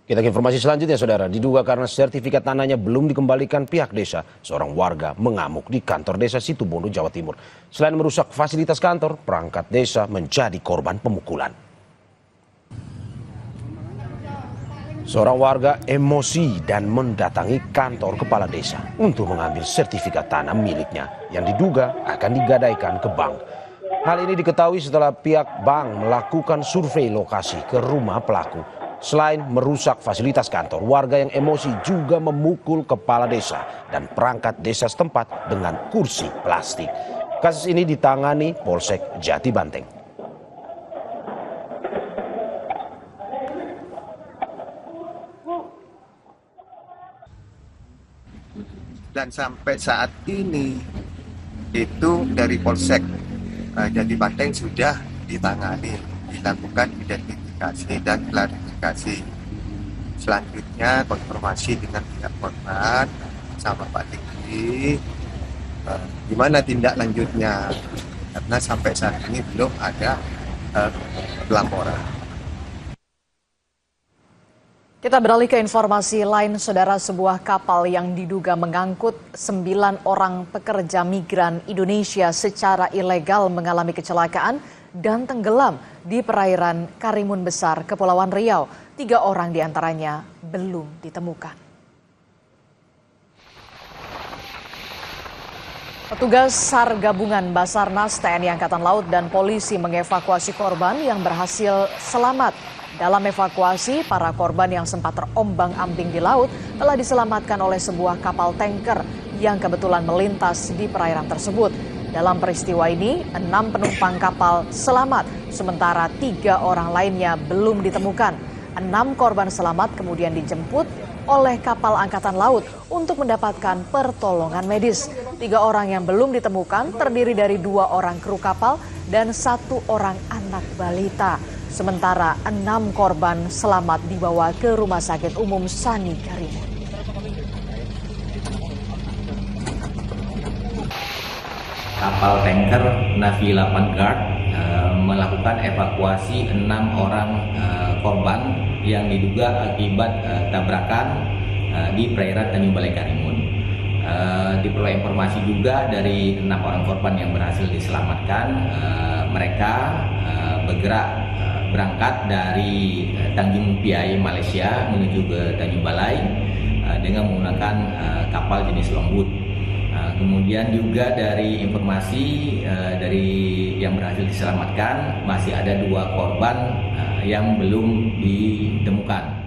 Kita ke informasi selanjutnya, saudara. Diduga karena sertifikat tanahnya belum dikembalikan pihak desa, seorang warga mengamuk di kantor desa Situbondo, Jawa Timur. Selain merusak fasilitas kantor, perangkat desa menjadi korban pemukulan. Seorang warga emosi dan mendatangi kantor kepala desa untuk mengambil sertifikat tanah miliknya yang diduga akan digadaikan ke bank. Hal ini diketahui setelah pihak bank melakukan survei lokasi ke rumah pelaku. Selain merusak fasilitas kantor, warga yang emosi juga memukul kepala desa dan perangkat desa setempat dengan kursi plastik. Kasus ini ditangani Polsek Jati Banteng. Dan sampai saat ini itu dari Polsek Jati Banteng sudah ditangani, dilakukan identifikasi dan klarifikasi. Selanjutnya konfirmasi dengan pihak korban sama Pak Tinggi, gimana tindak lanjutnya, karena sampai saat ini belum ada laporan. Kita beralih ke informasi lain, saudara. Sebuah kapal yang diduga mengangkut 9 orang pekerja migran Indonesia secara ilegal mengalami kecelakaan dan tenggelam di perairan Karimun Besar, Kepulauan Riau. 3 orang diantaranya belum ditemukan. Petugas SAR gabungan Basarnas, TNI Angkatan Laut dan polisi mengevakuasi korban yang berhasil selamat. Dalam evakuasi, para korban yang sempat terombang-ambing di laut telah diselamatkan oleh sebuah kapal tanker yang kebetulan melintas di perairan tersebut. Dalam peristiwa ini, 6 penumpang kapal selamat, sementara 3 orang lainnya belum ditemukan. 6 korban selamat kemudian dijemput oleh kapal Angkatan Laut untuk mendapatkan pertolongan medis. 3 orang yang belum ditemukan terdiri dari 2 orang kru kapal dan 1 orang anak balita. Sementara 6 korban selamat dibawa ke Rumah Sakit Umum Sani Karimun. Kapal tanker Navy 8 Guard melakukan evakuasi 6 orang korban yang diduga akibat tabrakan di perairan Tanjung Balai Karimun. Diperoleh informasi juga dari 6 orang korban yang berhasil diselamatkan. Mereka bergerak berangkat dari Tanjung Piai, Malaysia menuju ke Tanjung Balai dengan menggunakan kapal jenis longboat. Kemudian juga dari informasi dari yang berhasil diselamatkan, masih ada 2 korban yang belum ditemukan.